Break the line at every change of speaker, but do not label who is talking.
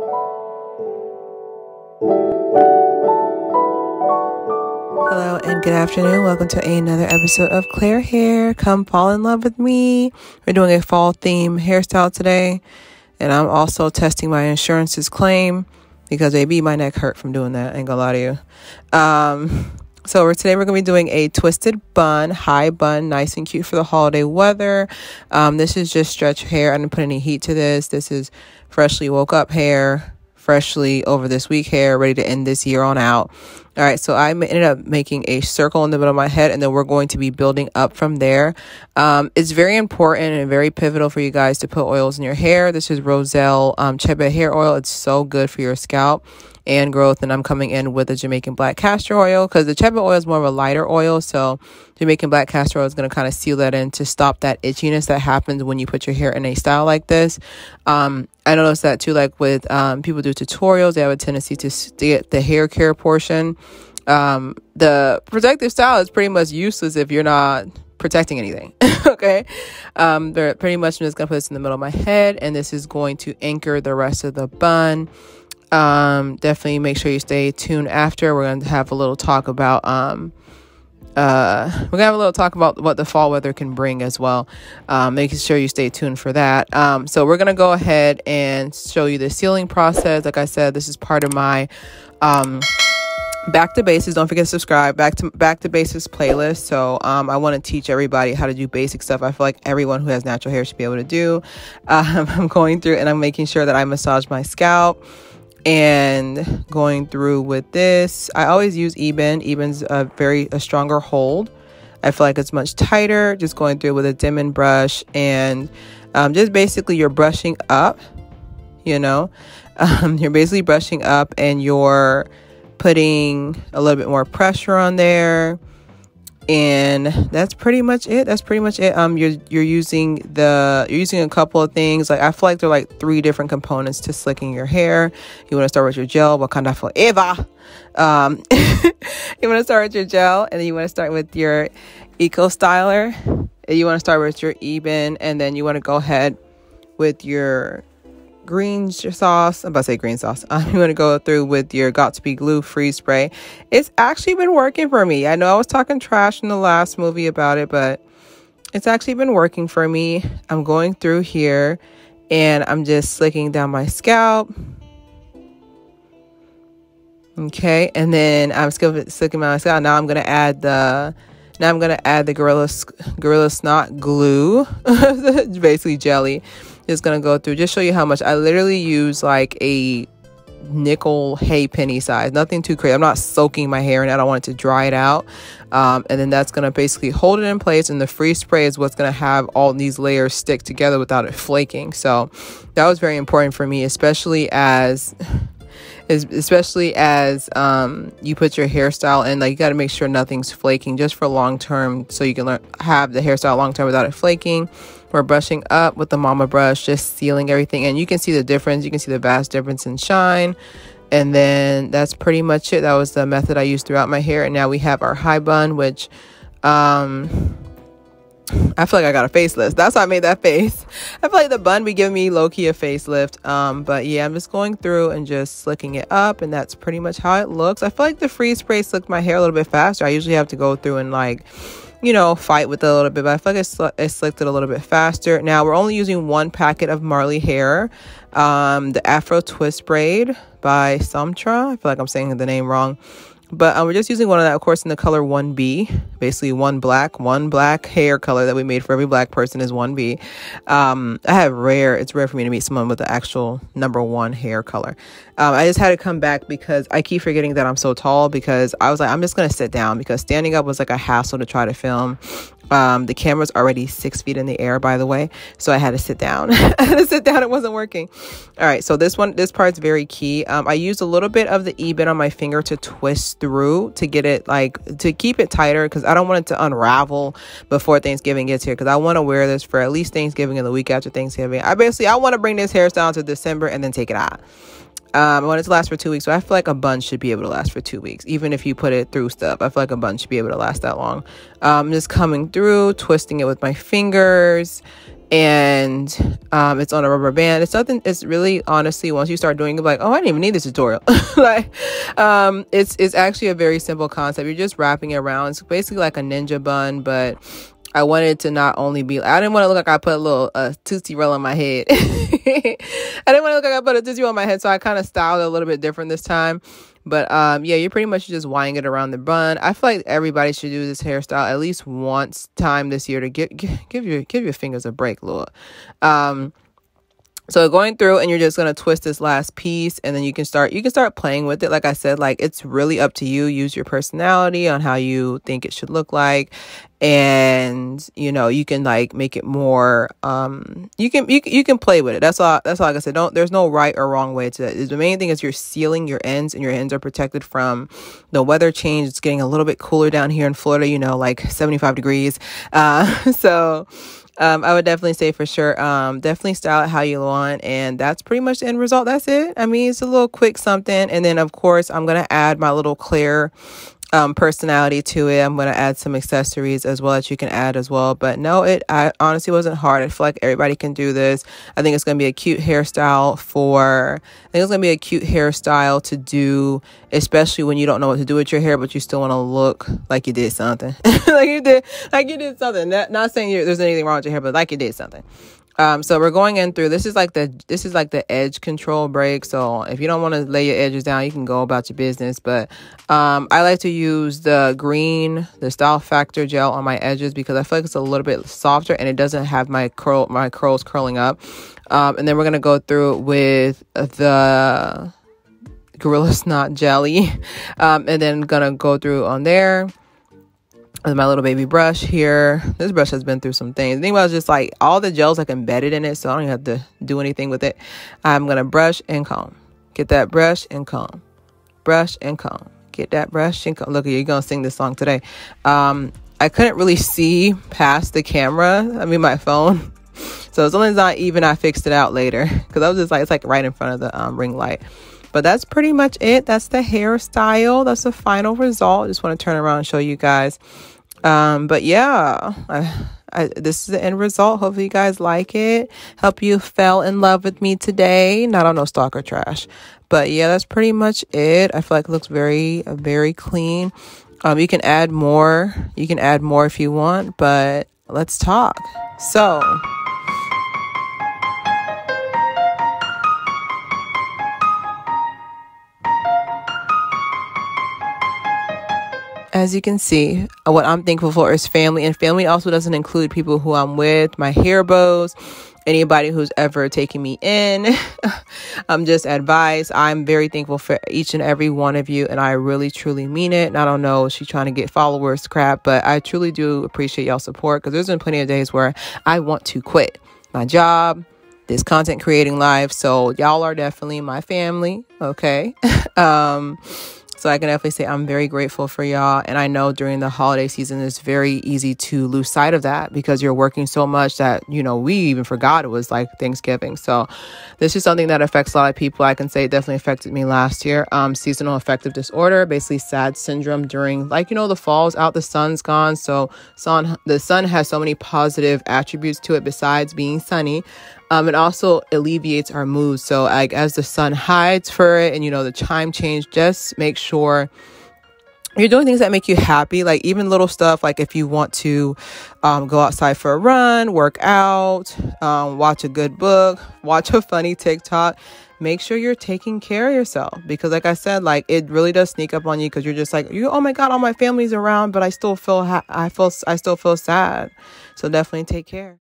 Hello and good afternoon. Welcome to another episode of Claire Hair. Come fall in love with me. We're doing a fall theme hairstyle today. And I'm also testing my insurance's claim because baby, my neck hurt from doing that. I ain't gonna lie to you. Today we're going to be doing a twisted bun, high bun, nice and cute for the holiday weather. This is just stretch hair. I didn't put any heat to this. This is freshly woke up hair, freshly over this week hair, ready to end this year on out. All right, so I ended up making a circle in the middle of my head, and then we're going to be building up from there. It's very important and very pivotal for you guys to put oils in your hair. This is Roselle Chebe hair oil. It's so good for your scalp and growth, and I'm coming in with a Jamaican black castor oil because the Chebe oil is more of a lighter oil, so Jamaican black castor oil is going to kind of seal that in to stop that itchiness that happens when you put your hair in a style like this. I noticed that too, like with people do tutorials, they have a tendency to get the hair care portion. The protective style is pretty much useless if you're not protecting anything. Okay. They're pretty much, I'm just gonna put this in the middle of my head, and this is going to anchor the rest of the bun. Definitely make sure you stay tuned after. We're going to have a little talk about what the fall weather can bring as well. Making sure you stay tuned for that. So we're going to go ahead and show you the sealing process. Like I said, this is part of my back to basics. Don't forget to subscribe back to basics playlist. So I want to teach everybody how to do basic stuff. I feel like everyone who has natural hair should be able to do. I'm going through and I'm making sure that I massage my scalp and going through with this. I always use Eben. Eben's a stronger hold. I feel like it's much tighter. Just going through with a Denman brush, and just basically you're brushing up, you're basically brushing up and you're putting a little bit more pressure on there, and that's pretty much it. You're using a couple of things. Like I feel like there are like 3 different components to slicking your hair. You want to start with your gel, Wakanda forever. You want to start with your gel, and then you want to start with your eco styler. You want to start with your Eben, and then you want to go ahead with your green sauce. I'm about to say green sauce. You want to go through with your Got2b glue freeze spray. It's actually been working for me. I know I was talking trash in the last movie about it, but it's actually been working for me. I'm going through here and I'm just slicking down my scalp. Okay, and then I'm still slicking my scalp. Now I'm gonna add the Gorilla Snot glue, basically jelly. Just gonna go through, just show you how much. I literally use like a nickel hay penny size, nothing too crazy. I'm not soaking my hair in it. I don't want it to dry it out. And then that's gonna basically hold it in place, and the freeze spray is what's gonna have all these layers stick together without it flaking. So that was very important for me, especially as you put your hairstyle in. Like, you got to make sure nothing's flaking just for long term, so you can have the hairstyle long term without it flaking. We're brushing up with the mama brush, just sealing everything, and you can see the difference. You can see the vast difference in shine. And then that's pretty much it. That was the method I used throughout my hair. And now we have our high bun, which I feel like I got a facelift. That's why I made that face. I feel like the bun be giving me low-key a facelift. But yeah, I'm just going through and just slicking it up, and that's pretty much how it looks. I feel like the freeze spray slicked my hair a little bit faster. I usually have to go through and fight with it a little bit, but I feel like it slicked it a little bit faster. Now we're only using 1 packet of Marley hair, the Afro Twist braid by Sumtra. I feel like I'm saying the name wrong. But we're just using one of that, of course, in the color 1B, basically one black hair color that we made for every black person is 1B. It's rare for me to meet someone with the actual number 1 hair color. I just had to come back because I keep forgetting that I'm so tall, because I was like, I'm just going to sit down, because standing up was like a hassle to try to film. The camera's already 6 feet in the air, by the way, so I had to sit down. It wasn't working. All right, so this part's very key. I used a little bit of the E-bit on my finger to twist through to get it, to keep it tighter, because I don't want it to unravel before Thanksgiving gets here, because I want to wear this for at least Thanksgiving and the week after Thanksgiving. I want to bring this hairstyle to December and then take it out. I want it to last for 2 weeks. So I feel like a bun should be able to last for 2 weeks. Even if you put it through stuff, I feel like a bun should be able to last that long. I'm just coming through, twisting it with my fingers, and it's on a rubber band. It's nothing. It's really, honestly, once you start doing it, like, oh, I didn't even need this tutorial. Like, it's actually a very simple concept. You're just wrapping it around. It's basically like a ninja bun, but I wanted to not only be, I didn't want to look like I put a little Tootsie Roll on my head. I didn't want to look like I put a Tootsie Roll on my head, so I kind of styled it a little bit different this time. But yeah, you're pretty much just winding it around the bun. I feel like everybody should do this hairstyle at least once time this year to give your fingers a break, Lord. So going through, and you're just going to twist this last piece, and then you can start playing with it. Like I said, like, it's really up to you. Use your personality on how you think it should look like. And, you know, you can like make it more, you can play with it. That's all, like I said, there's no right or wrong way to it. The main thing is you're sealing your ends, and your ends are protected from the weather change. It's getting a little bit cooler down here in Florida, you know, like 75 degrees. So I would definitely say for sure, definitely style it how you want. And that's pretty much the end result. That's it. I mean, it's a little quick something. And then, of course, I'm going to add my little Claire personality to it. I'm going to add some accessories as well that you can add as well. But no, I honestly wasn't hard. I feel like everybody can do this. I think it's going to be a cute hairstyle to do, especially when you don't know what to do with your hair, but you still want to look like you did something. like you did something. Not saying there's anything wrong with your hair, but like you did something. So we're going in through, this is like the edge control break. So if you don't want to lay your edges down, you can go about your business. But I like to use the Style Factor gel on my edges because I feel like it's a little bit softer and it doesn't have my curls curling up. And then we're going to go through with the Gorilla Snot jelly. And then gonna go through on there with my little baby brush here. This brush has been through some things. The thing was just like all the gel's like embedded in it, so I don't even have to do anything with it. I'm gonna brush and comb. Get that brush and comb. Brush and comb. Get that brush and comb. Look, you're gonna sing this song today. I couldn't really see past the camera. I mean, my phone. So as long as not even, I fixed it out later because I was just like, it's like right in front of the ring light. But that's pretty much it. That's the hairstyle. That's the final result. Just want to turn around and show you guys. But yeah, this is the end result. Hopefully you guys like it. Hope you fell in love with me today. Not on no stalker trash. But yeah, that's pretty much it. I feel like it looks very, very clean. You can add more. You can add more if you want, but let's talk. So as you can see, what I'm thankful for is family. And family also doesn't include people who I'm with, my hair bows, anybody who's ever taken me in. Just advice. I'm very thankful for each and every one of you. And I really, truly mean it. And I don't know, she's trying to get followers crap, but I truly do appreciate y'all support because there's been plenty of days where I want to quit my job, this content creating life. So y'all are definitely my family. Okay. So I can definitely say I'm very grateful for y'all. And I know during the holiday season, it's very easy to lose sight of that because you're working so much that, you know, we even forgot it was like Thanksgiving. So this is something that affects a lot of people. I can say it definitely affected me last year. Seasonal affective disorder, basically SAD syndrome during, like, you know, the fall's out, the sun's gone. So the sun has so many positive attributes to it besides being sunny. It also alleviates our mood. So like as the sun hides for it and, you know, the time change, just make sure you're doing things that make you happy. Like even little stuff, like if you want to go outside for a run, work out, watch a good book, watch a funny TikTok, make sure you're taking care of yourself. Because like I said, like it really does sneak up on you because you're just like, oh my God, all my family's around, but I still feel I still feel sad. So definitely take care.